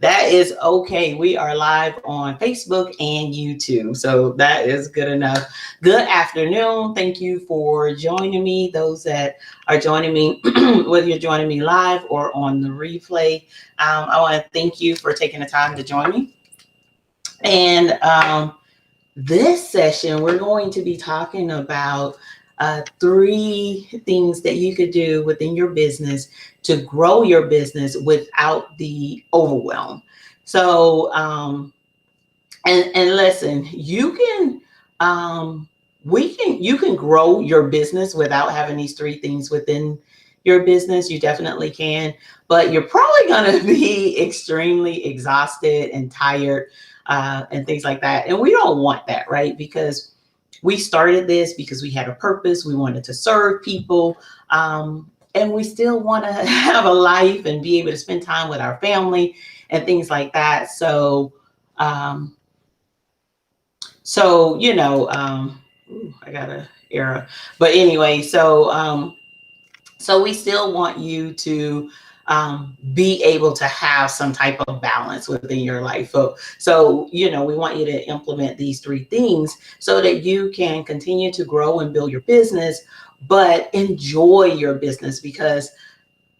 That is okay. We are live on Facebook and YouTube. So that is good enough. Good afternoon. Thank you for joining me. Those that are joining me, whether you're joining me live or on the replay, I want to thank you for taking the time to join me. And this session, we're going to be talking about three things that you could do within your business to grow your business without the overwhelm. So, and listen, you can, you can grow your business without having these three things within your business. You definitely can, but you're probably going to be extremely exhausted and tired and things like that. And we don't want that, right? Because we started this because we had a purpose. We wanted to serve people. And we still want to have a life and be able to spend time with our family and things like that. So, um, I got an error. But anyway, so we still want you to be able to have some type of balance within your life. So we want you to implement these three things so that you can continue to grow and build your business, but enjoy your business, because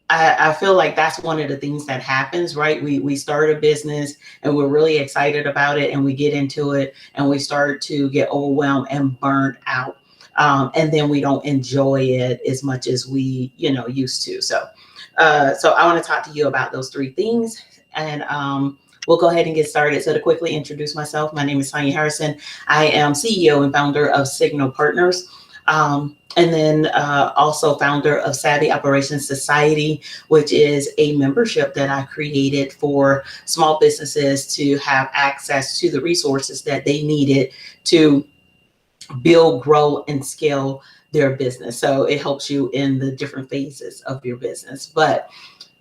I feel like that's one of the things that happens, right? We start a business and we're really excited about it, and we get into it and we start to get overwhelmed and burnt out. And then we don't enjoy it as much as we, used to. So I want to talk to you about those three things, and we'll go ahead and get started. So to quickly introduce myself, my name is Tanya Harrison. I am CEO and founder of Signal Partners. And then also founder of Savvy Operations Society, which is a membership that I created for small businesses to have access to the resources that they needed to build, grow, and scale their business. So it helps you in the different phases of your business. But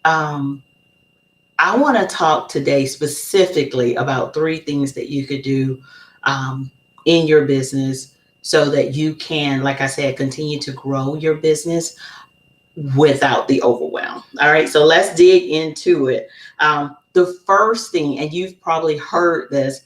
I want to talk today specifically about three things that you could do in your business so that you can, like I said, continue to grow your business without the overwhelm. All right, so let's dig into it. The first thing, and you've probably heard this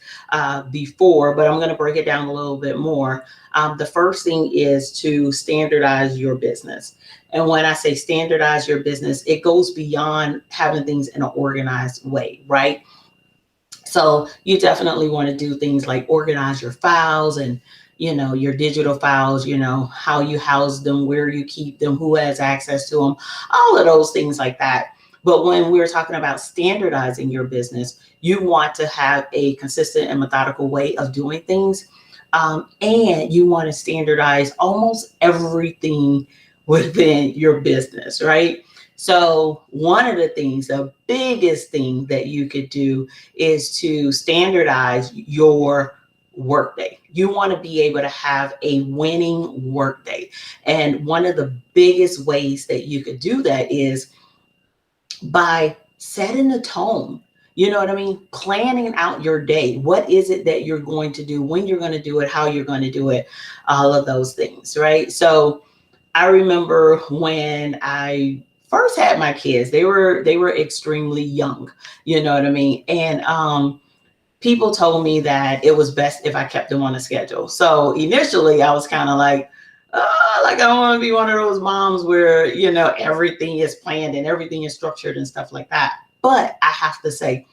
before, but I'm going to break it down a little bit more. The first thing is to standardize your business. And when I say standardize your business, it goes beyond having things in an organized way, right? So you definitely want to do things like organize your files and your digital files, how you house them, where you keep them, who has access to them, all of those things like that. But when we're talking about standardizing your business, you want to have a consistent and methodical way of doing things. And you want to standardize almost everything within your business, right? So one of the things, the biggest thing that you could do is to standardize your workday. You want to be able to have a winning workday. And one of the biggest ways that you could do that is by setting the tone. You know what I mean? Planning out your day. What is it that you're going to do, when you're going to do it, how you're going to do it, all of those things, right? So I remember when I first had my kids, they were extremely young, you know what I mean? And people told me that it was best if I kept them on a schedule. So initially I was kind of like, like I don't want to be one of those moms where, everything is planned and everything is structured and stuff like that. But I have to say,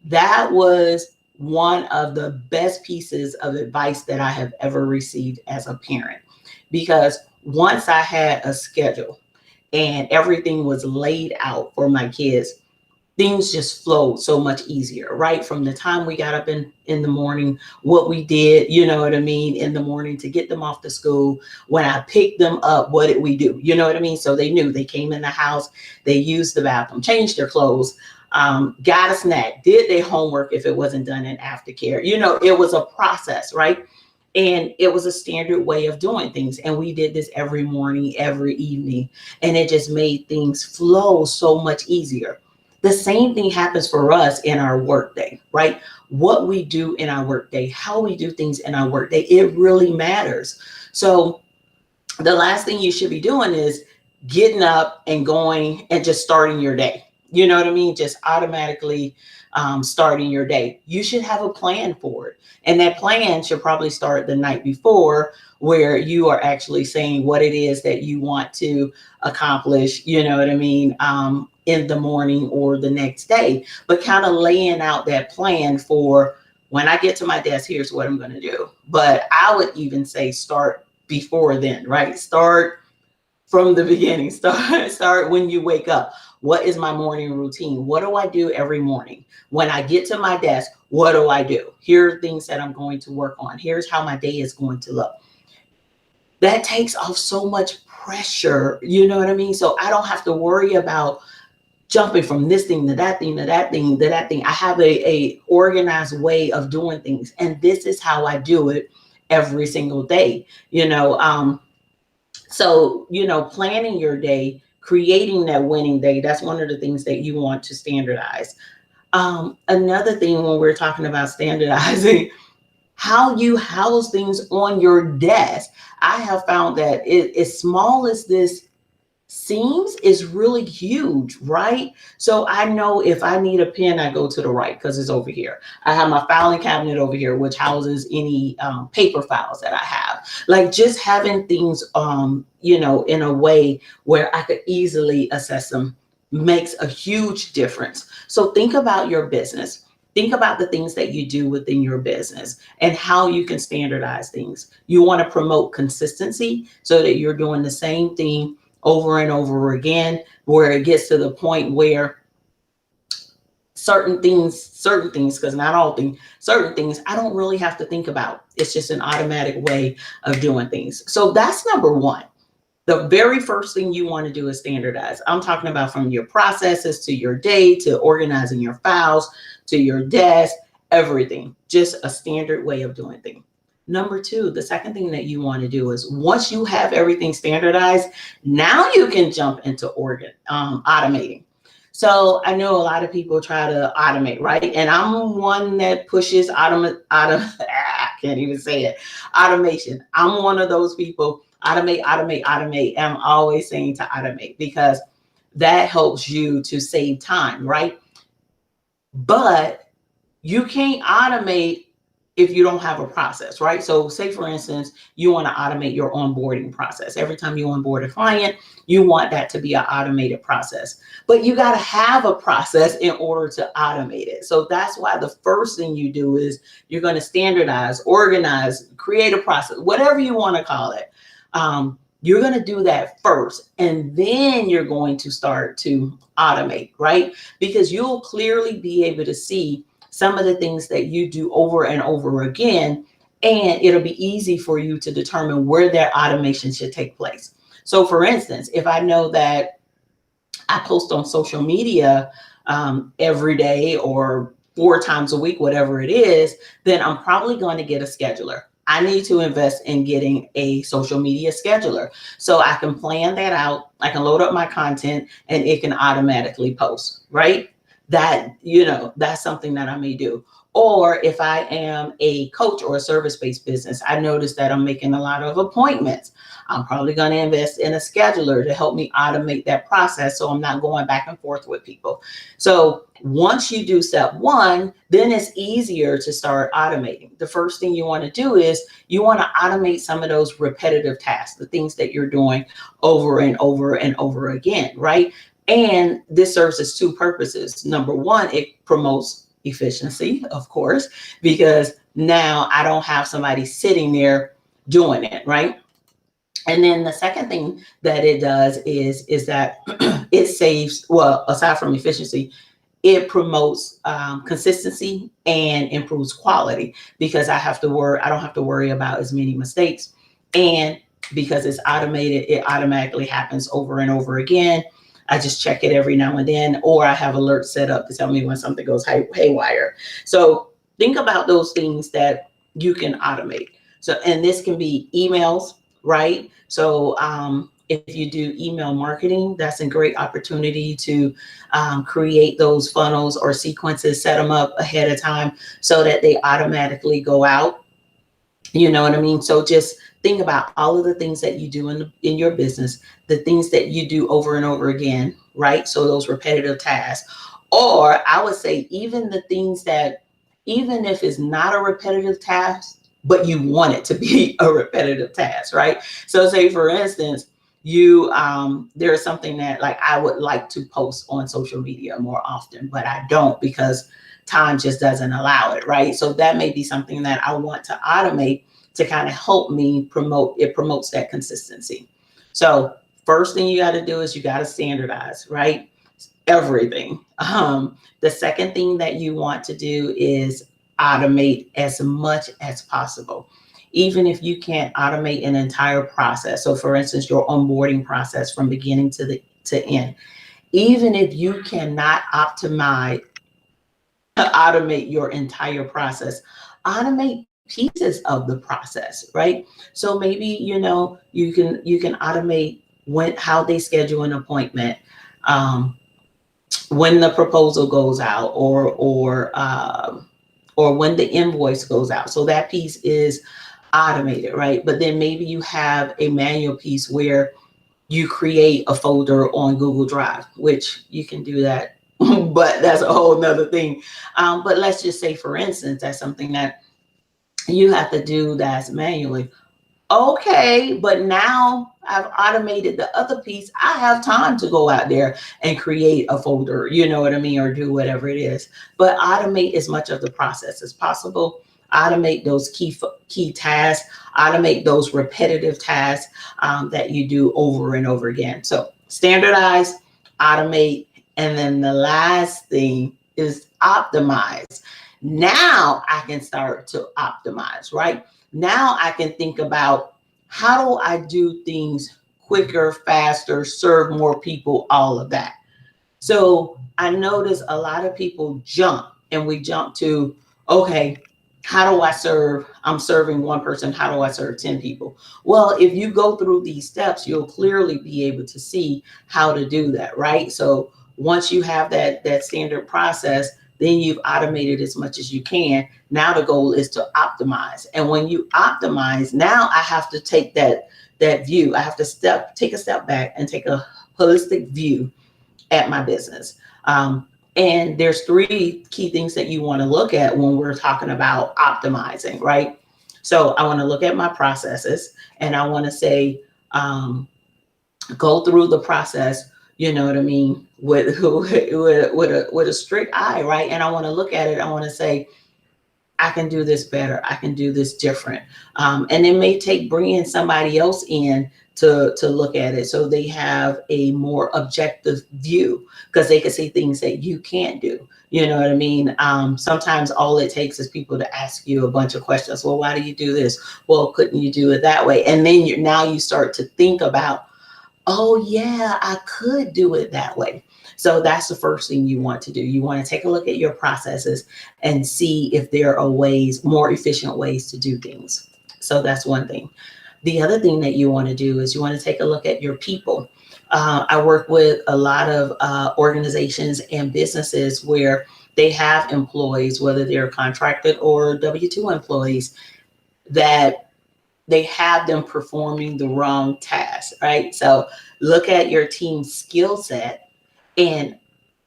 that was one of the best pieces of advice that I have ever received as a parent. Because once I had a schedule and everything was laid out for my kids, things just flowed so much easier, right? From the time we got up in the morning, what we did, you know what I mean, in the morning to get them off to school. When I picked them up, what did we do? You know what I mean? So they knew, they came in the house, they used the bathroom, changed their clothes, got a snack, did their homework if it wasn't done in aftercare. It was a process, right? And it was a standard way of doing things. And we did this every morning, every evening, and it just made things flow so much easier. The same thing happens for us in our workday, right? What we do in our workday, how we do things in our workday, it really matters. So the last thing you should be doing is getting up and going and just starting your day, you know what I mean? Just automatically starting your day. You should have a plan for it. And that plan should probably start the night before, where you are actually saying what it is that you want to accomplish, you know what I mean, in the morning or the next day. But kind of laying out that plan for when I get to my desk, here's what I'm going to do. But I would even say start before then, right? Start from the beginning. Start when you wake up. What is my morning routine? What do I do every morning? When I get to my desk, what do I do? Here are things that I'm going to work on. Here's how my day is going to look. That takes off so much pressure, you know what I mean? So I don't have to worry about jumping from this thing to that thing to that thing to that thing. I have a organized way of doing things, and this is how I do it every single day. So, planning your day, creating that winning day, that's one of the things that you want to standardize. Another thing when we're talking about standardizing, how you house things on your desk. I have found that as small as this seams is really huge, right? So I know if I need a pen, I go to the right because it's over here. I have my filing cabinet over here, which houses any paper files that I have. Like just having things, in a way where I could easily assess them makes a huge difference. So think about your business. Think about the things that you do within your business and how you can standardize things. You want to promote consistency so that you're doing the same thing over and over again, where it gets to the point where certain things, because not all things, certain things I don't really have to think about. It's just an automatic way of doing things. So that's number one. The very first thing you want to do is standardize. I'm talking about from your processes to your day, to organizing your files, to your desk, everything. Just a standard way of doing things. Number two, the second thing that you want to do is once you have everything standardized, now you can jump into automating. So I know a lot of people try to automate, right? And I'm one that pushes I can't even say it, automation. I'm one of those people, automate, automate, automate. And I'm always saying to automate because that helps you to save time, right? But you can't automate if you don't have a process, right? So say for instance, you want to automate your onboarding process. Every time you onboard a client, you want that to be an automated process, but you got to have a process in order to automate it. So that's why the first thing you do is you're going to standardize, organize, create a process, whatever you want to call it. You're going to do that first, and then you're going to start to automate, right? Because you'll clearly be able to see some of the things that you do over and over again, and it'll be easy for you to determine where that automation should take place. So for instance, if I know that I post on social media every day or 4 times a week, whatever it is, then I'm probably going to get a scheduler. I need to invest in getting a social media scheduler so I can plan that out. I can load up my content and it can automatically post, right? That's something that I may do. Or if I am a coach or a service-based business, I notice that I'm making a lot of appointments. I'm probably going to invest in a scheduler to help me automate that process so I'm not going back and forth with people. So once you do step one, then it's easier to start automating. The first thing you want to do is you want to automate some of those repetitive tasks, the things that you're doing over and over and over again, right? And this serves as two purposes. Number one, it promotes efficiency, of course, because now I don't have somebody sitting there doing it, right? And then the second thing that it does is that it saves, well, aside from efficiency, it promotes consistency and improves quality because I don't have to worry about as many mistakes. And because it's automated, it automatically happens over and over again. I just check it every now and then, or I have alerts set up to tell me when something goes haywire. So think about those things that you can automate. So, and this can be emails, right? So if you do email marketing, that's a great opportunity to create those funnels or sequences, set them up ahead of time so that they automatically go out. You know what I mean? So just think about all of the things that you do in your business, the things that you do over and over again, right? So those repetitive tasks. Or I would say even the things that, even if it's not a repetitive task, but you want it to be a repetitive task, right? So say for instance, you there's something that like I would like to post on social media more often, but I don't because time just doesn't allow it, right? So that may be something that I want to automate to kind of help me promote it, promotes that consistency. So first thing you got to do is you got to standardize, right? Everything. The second thing that you want to do is automate as much as possible. Even if you can't automate an entire process. So for instance, your onboarding process from beginning to end. Even if you cannot automate your entire process, automate pieces of the process, right? So maybe you can automate when how they schedule an appointment, um, when the proposal goes out, or when the invoice goes out. So that piece is automated, right? But then maybe you have a manual piece where you create a folder on Google Drive, which you can do that, but that's a whole nother thing. But let's just say, for instance, that's something that you have to do that's manually. Okay, but now I've automated the other piece. I have time to go out there and create a folder, you know what I mean, or do whatever it is. But automate as much of the process as possible. Automate those key tasks. Automate those repetitive tasks that you do over and over again. So standardize, automate, and then the last thing is optimize. Now I can start to optimize, right? Now I can think about how do I do things quicker, faster, serve more people, all of that. So I notice a lot of people jump and we jump to, okay, how do I serve? I'm serving one person. How do I serve 10 people? Well, if you go through these steps, you'll clearly be able to see how to do that, right? So once you have that standard process, then you've automated as much as you can. Now the goal is to optimize. And when you optimize, now I have to take that view. I have to take a step back and take a holistic view at my business. And there's three key things that you want to look at when we're talking about optimizing, right? So I want to look at my processes and I want to say, go through the process, you know what I mean, with a strict eye, right? And I want to look at it. I want to say, I can do this better. I can do this different. And it may take bringing somebody else in to look at it so they have a more objective view because they can see things that you can't do. You know what I mean? Sometimes all it takes is people to ask you a bunch of questions. Well, why do you do this? Well, couldn't you do it that way? And then now you start to think about, oh yeah, I could do it that way. So that's the first thing you want to do. You want to take a look at your processes and see if there are ways, more efficient ways to do things. So that's one thing. The other thing that you want to do is you want to take a look at your people. I work with a lot of organizations and businesses where they have employees, whether they're contracted or W-2 employees, that they have them performing the wrong task, right? So look at your team's skill set and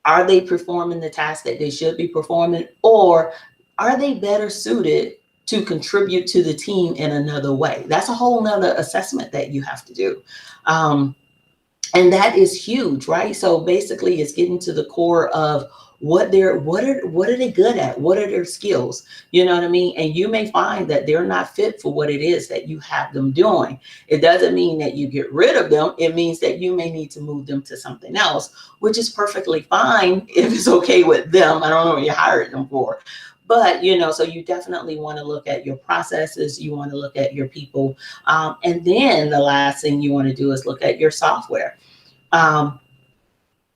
are they performing the task that they should be performing, or are they better suited to contribute to the team in another way? That's a whole nother assessment that you have to do. And that is huge, right? So basically it's getting to the core of what are they good at? What are their skills? You know what I mean? And you may find that they're not fit for what it is that you have them doing. It doesn't mean that you get rid of them. It means that you may need to move them to something else, which is perfectly fine if it's okay with them. I don't know what you hired them for. But, so you definitely want to look at your processes. You want to look at your people. And then the last thing you want to do is look at your software.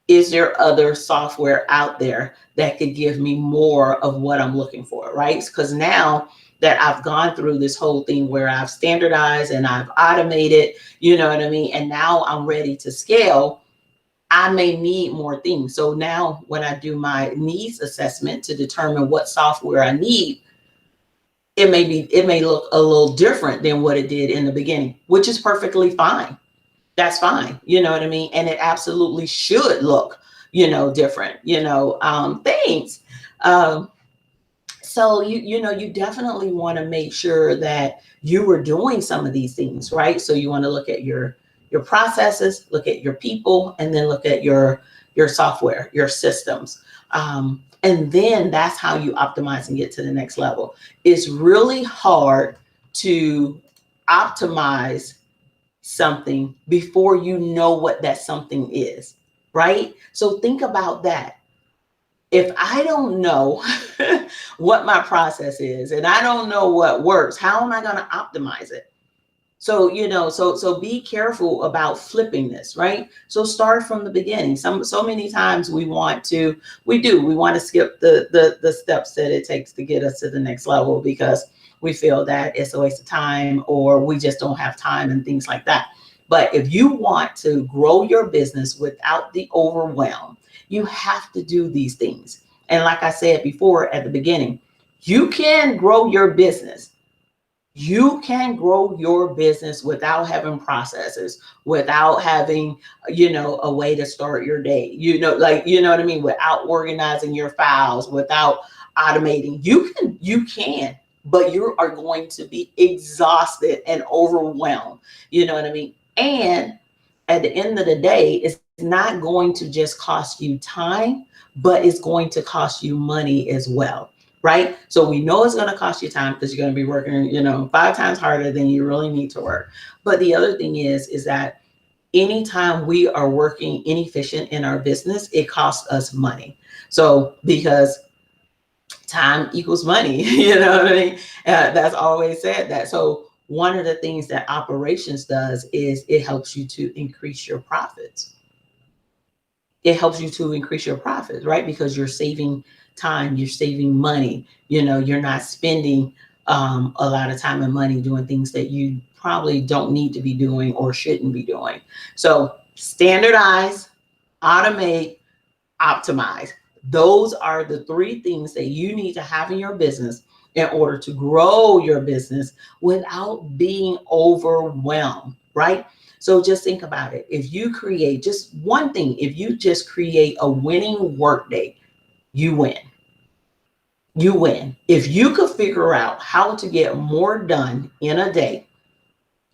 Is there other software out there that could give me more of what I'm looking for, right? Because now that I've gone through this whole thing where I've standardized and I've automated, you know what I mean? And now I'm ready to scale, I may need more things. So now when I do my needs assessment to determine what software I need, it may look a little different than what it did in the beginning, which is perfectly fine. That's fine. You know what I mean? And it absolutely should look, different, things. Um, so you definitely want to make sure that you are doing some of these things, right? So you want to look at your processes, look at your people, and then look at your software, your systems. And then that's how you optimize and get to the next level. It's really hard to optimize something before you know what that something is, right? So think about that. If I don't know what my process is and I don't know what works, how am I going to optimize it? So, so be careful about flipping this, right? So start from the beginning. So many times we want to skip the steps that it takes to get us to the next level because we feel that it's a waste of time or we just don't have time and things like that. But if you want to grow your business without the overwhelm, you have to do these things. And like I said before at the beginning, you can grow your business. You can grow your business without having processes, without having, a way to start your day, what I mean, without organizing your files, without automating. You can, but you are going to be exhausted and overwhelmed. You know what I mean? And at the end of the day, it's not going to just cost you time, but it's going to cost you money as well, right? So we know it's going to cost you time because you're going to be working, 5 times harder than you really need to work. But the other thing is that anytime we are working inefficient in our business, it costs us money. So because time equals money, you know what I mean? That's always said that. So one of the things that operations does is it helps you to increase your profits. It helps you to increase your profits, right? Because you're saving time, you're saving money. You're not spending a lot of time and money doing things that you probably don't need to be doing or shouldn't be doing. So standardize, automate, optimize. Those are the 3 things that you need to have in your business in order to grow your business without being overwhelmed, right? So just think about it. If you create just one thing, if you just create a winning workday, you win. You win. If you could figure out how to get more done in a day,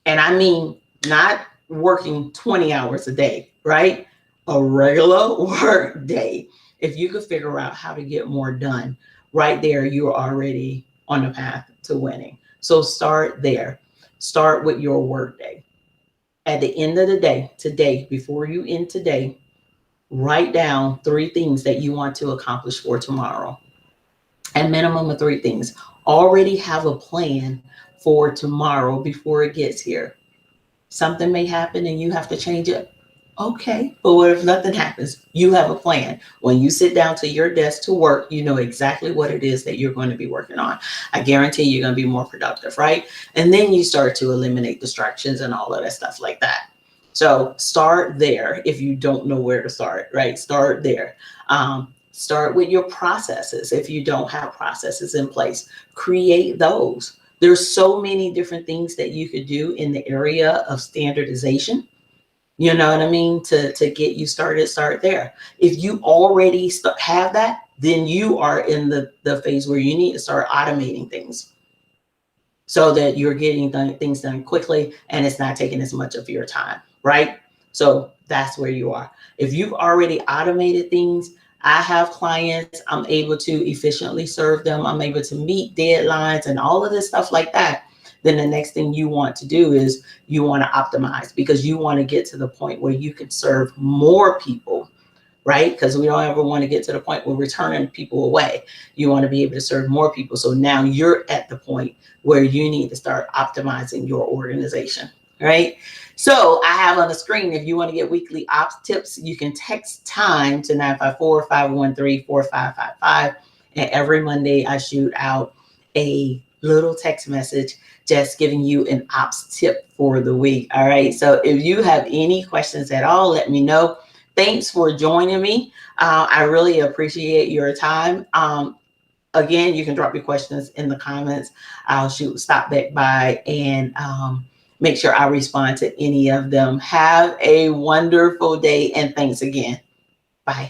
and I mean not working 20 hours a day, right? A regular work day. If you could figure out how to get more done, right there, you're already on the path to winning. So start there. Start with your work day. At the end of the day, today, before you end today, write down 3 things that you want to accomplish for tomorrow. A minimum of 3 things. Already have a plan for tomorrow before it gets here. Something may happen and you have to change it. Okay, but what if nothing happens? You have a plan. When you sit down to your desk to work, you know exactly what it is that you're going to be working on. I guarantee you're going to be more productive, right? And then you start to eliminate distractions and all of that stuff like that. So start there if you don't know where to start, right? Start there. Start with your processes. If you don't have processes in place, create those. There's so many different things that you could do in the area of standardization. You know what I mean? To get you started, start there. If you already have that, then you are in the phase where you need to start automating things so that you're getting things done quickly and it's not taking as much of your time, right? So that's where you are. If you've already automated things, I have clients, I'm able to efficiently serve them, I'm able to meet deadlines and all of this stuff like that. Then the next thing you want to do is you want to optimize because you want to get to the point where you can serve more people, right? Because we don't ever want to get to the point where we're turning people away. You want to be able to serve more people. So now you're at the point where you need to start optimizing your organization, right? So I have on the screen, if you want to get weekly ops tips, you can text time to 954-513-4555. And every Monday I shoot out a little text message just giving you an ops tip for the week. All right. So if you have any questions at all, let me know. Thanks for joining me. I really appreciate your time. Again, you can drop your questions in the comments. I'll stop back by and make sure I respond to any of them. Have a wonderful day and thanks again. Bye.